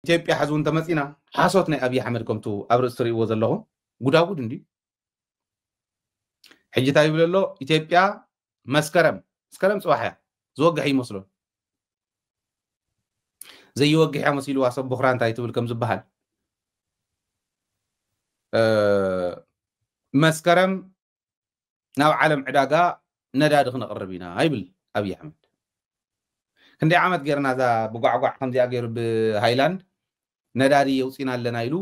ኢትዮጵያ حزون ተመፂና ሓሶት ናይ አብይ አሕመድ ከምቱ ኣብ ርእሲ ትሪእዎ ዘለኹም ጉዳጉድ እንዲ ሕጂ እንታይ ይብል ኣሎ ኢትዮጵያ መስከረም ፅባሕያ ዝወግሕ ይመስሎ ዘይወግሕ እያ መሲሉ ሰብ ቡኽራ እንታይ ትብል ከም ዝበሃል መስከረም ናብ ዓለም ዕዳጋ ነዳዲ ክነቕርብ ኢና ይብል አብይ አሕመድ ክንደይ ዓመት ጌርና ዛ ብጓዕጓዕ ከምዚኣ ገይሩ ብሃይላንድ ነዳዲ የውፅና ኣለና ኢሉ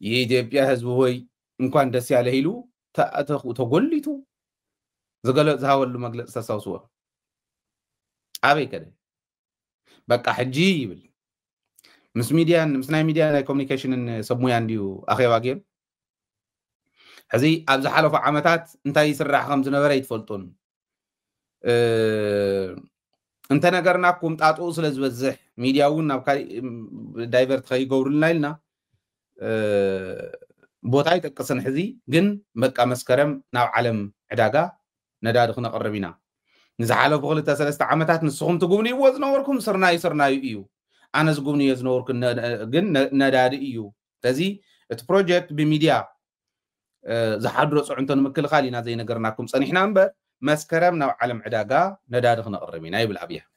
የኢትዮጵያ ህዝብ ሆይ እንኳን ደስ ያለ ኢሉ ተጎሊቱ ዝሃበሉ መግለፂ ተሳውስዎ ኣበይ ከደ በቃ ሕጂ ይብል ምስ ናይ ሚድያ ናይ ኮሚኒኬሽንን ሰብ ሞያ እንድዩ ኣኼባ ገይሩ ሕዚ ኣብ ዝሓለፉ ዓመታት እንታይ ይስራሕ ከም ዝነበረ ይትፈልጡን እንተ ነገርናኩም ጣጡ ስለ ዝበዝሕ ሚድያ እውን ናብ ካሊእ ዳይቨርት ከይገብሩልና ኢልና ቦታ ይጠቅስን ሕዚ ግን በቃ መስከረም ናብ ዓለም ዕዳጋ ነዳዲ ክነቕርብ ኢና ንዝሓለፉ 2-3 ዓመታት ንስኹም ትጉብንይዎ ዝነበርኩም ስርናዩ እዩ ኣነ ዝጉብንዮ ዝነበርኩ ግን ነዳዲ እዩ ስለዚ እቲ ፕሮጀክት ብሚድያ ዝሓድሮ ፅዕንቶ ንምክልኻል ኢና ዘይነገርናኩም ፀኒሕና እምበር መስከረም ናብ ዓለም ዕዳጋ ነዳዲ ክነቕርብ ኢና ይብል ኣብይ ኣሕመድ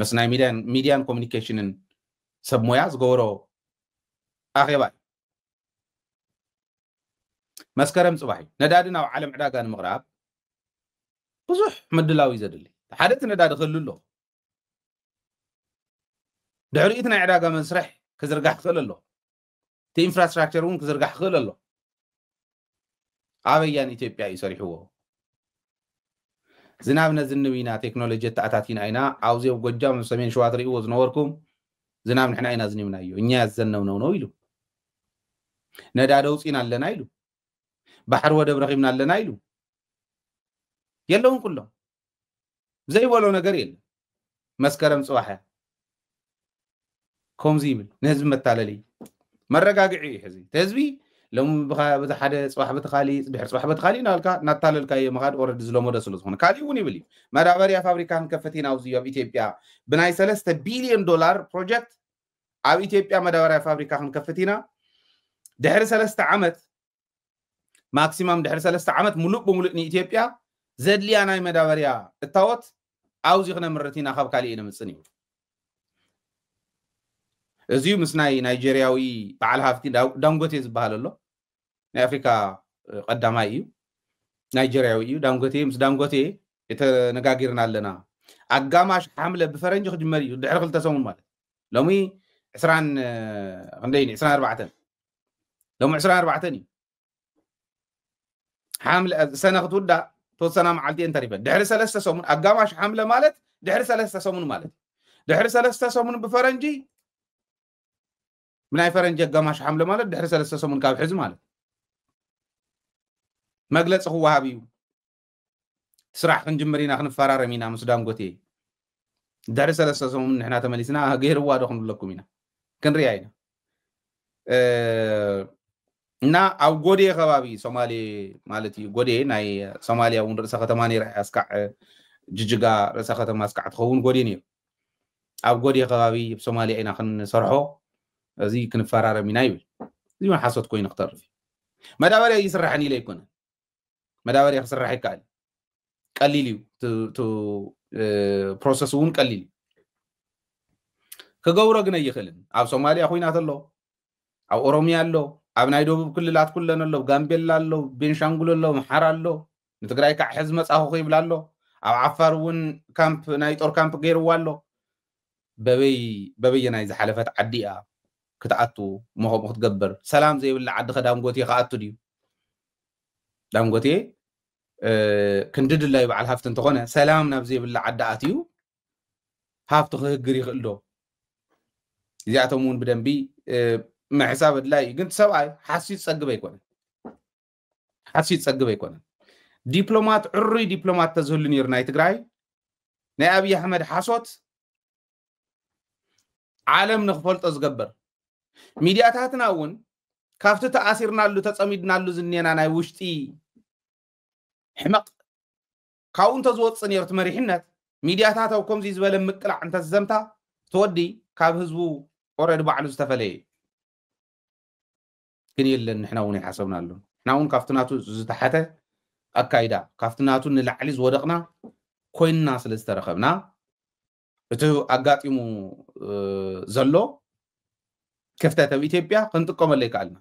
ምስ ናይ ሚድያን ኮሚኒኬሽንን ሰብ ሞያ ዝገበሮ ኣኼባ መስከረም ፅባሕ ነዳዲ ናብ ዓለም ዕዳጋ ንምቕራብ ብዙሕ ምድላው እዩ ዘድሊ ሓደ እቲ ነዳዲ ክህሉ ኣሎ ድሕሪኡ እቲ ናይ ዕዳጋ መስርሕ ክዝርጋሕ ክኽእል ኣሎ እቲ ኢንፍራስትራክቸር እውን ክዝርጋሕ ክኽእል ኣሎ ኣበያን ኢትዮጵያ እዩ ሰሪሕዎ ዝናብ ነዝንብ ኢና ቴክኖሎጂ ተኣታቲና ኢና ኣብዚ ኣብ ጎጃም ሰሜን ሸዋ ትሪእዎ ዝነበርኩም ዝናብ ንሕና ኢና ዝንብናዮ እኛ ያዘነብነው ነው ኢሉ ነዳዲ ውፂና ኣለና ኢሉ ባሕሪ ወደብ ረኺብና ኣለና ኢሉ የለውን ኩሎም ዘይበሎ ነገር የለን መስከረም ፅባሕ ከምዚ ይብል ንህዝቢ መታለሊ መረጋግዒ እዩ ሕዚ ህዝቢ ሎም ብሓደ ፅባሕ በተኻሊ ድሕሪ ፅባሕ በተኻሊ ናታለልካዮ መኻድ ኦረዲ ዝለመደ ስለ ዝኾነ ካሊእ እውን ይብል እዩ መዳበርያ ፋብሪካ ክንከፍት ኢና ኣብዚ ኣብ ኢትዮጵያ ብናይ 3 ቢልዮን ዶላር ፕሮጀክት ኣብ ኢትዮጵያ መዳበርያ ፋብሪካ ክንከፍት ኢና ድሕሪ 3 ዓመት ማክሲማም ድሕሪ 3 ዓመት ሙሉእ ብሙሉእ ንኢትዮጵያ ዘድልያ ናይ መዳበርያ እታወት ኣብዚ ክነምርት ኢና ካብ ካሊእ ንምፅን እዩ እዚዩ ምስ ናይ ናይጀርያዊ በዓል ሃፍቲ ዳንጎቴ ዝበሃል ኣሎ ናይ ኣፍሪካ ቀዳማይ እዩ ናይጀርያዊ እዩ ዳንጎቴ ምስ ዳንጎቴ የተነጋጊርና ኣለና ኣጋማሽ ሓምለ ብፈረንጂ ክጅመር እዩ ድሕሪ 2 ሰሙን ማለት ሎሚ 24 ሎሚ 24 እዩ ሓምለ ሰነ ክትውዳእ ተወሰና መዓልቲ እንተሪፈ ድሕሪ 3 ሰሙን ኣጋማሽ ሓምለ ማለት ድሕሪ 3 ሰሙን ማለት ድሕሪ 3 ሰሙን ብፈረንጂ ምናይ ፈረንጂ ኣጋማሽ ሓምለ ማለት ድሕሪ 3 ሰሙን ካብ ሕዚ ማለት መግለፂ ክወሃብ እዩ ስራሕ ክንጅምር ኢና ክንፈራረም ኢና ምስ ዳንጎቴ ድሕሪ 3 ሰሙን ንሕና ተመሊስና ገይርዋ ዶ ክንብለኩም ኢና ክንሪያ ኢና እና ኣብ ጎዴ ከባቢ ሶማሌ ማለት እዩ ጎዴ ናይ ሶማልያ እውን ርእሰ ከተማ ነይራ ኣስካዕ ጅጅጋ ርእሰ ከተማ ኣስካዕ ትኸውን ጎዴ ነይሩ ኣብ ጎዴ ከባቢ ብሶማልያ ኢና ክንሰርሖ እዚ ክንፈራረም ኢና ይብል እዚ እውን ሓሶት ኮይኑ ክተርፍ መዳበርያ ይስራሕን ኢለ ይኮነ መዳበርያ ክስራሕ ይከኣል ቀሊል እዩ ፕሮሰስ እውን ቀሊል ክገብሮ ግን ኣይኽእልን ኣብ ሶማልያ ኩናት ኣሎ ኣብ ኦሮሚያ ኣሎ ኣብ ናይ ደቡብ ክልላት ኩለን ኣሎ ጋምቤላ ኣሎ ቤንሻንጉል ኣሎ ምሓር ኣሎ ንትግራይ ከዓ ሕዝ መፃኹ ይብል ኣሎ ኣብ ዓፋር እውን ካምፕ ናይ ጦር ካምፕ ገይርዋ ኣሎ በበየ ናይ ዝሓለፈት ዓዲ እያ ክትኣቱ ምኸምኡ ክትገብር ሰላም ዘይብላ ዓዲ ከዳንጎቴ ከኣቱ ድዩ ዳንጎቴ ክንድድላ ይበዓል ሃፍቲ እንተኾነ ሰላም ናብ ዘይብላ ዓዲ ኣትዩ ሃፍቲ ክህግር ይኽእል ዶ እዚኣቶም እውን ብደንቢ ምሕሳብ ኣድላይ እዩ ግን ሰብኣይ ሓሲዩ ዝፀግብ ኣይኮነን ዲፕሎማት ዕሩይ ዲፕሎማት ተዝህሉ ነይሩ ናይ ትግራይ ናይ ኣብይ ኣሕመድ ሓሶት ዓለም ንክፈልጦ ዝገበር ሚድያታትና እውን ካብቲ ተኣሲርናሉ ተፀሚድናሉ ዝኔና ናይ ውሽጢ ሕመቕ ካብኡ እንተዝወፅእ ነይሩ መሪሕነት ሚድያታት ኣብ ከምዚ ዝበለ ምቅላዕ እንተዝዘምታ ተወዲ ካብ ህዝቡ ኦሬዲ ባዕሉ ዝተፈለየ ግን የለን ንሕና እውን ይሓሰብና ኣሎ ንሕና እውን ካብትናቱ ዝተሓተ ኣካይዳ ካብትናቱ ንላዕሊ ዝወደቕና ኮይንና ስለ ዝተረኸብና እቲ ኣጋጢሙ ዘሎ ክፍተት ኣብ ኢትዮጵያ ክንጥቀመሉ ይከኣልና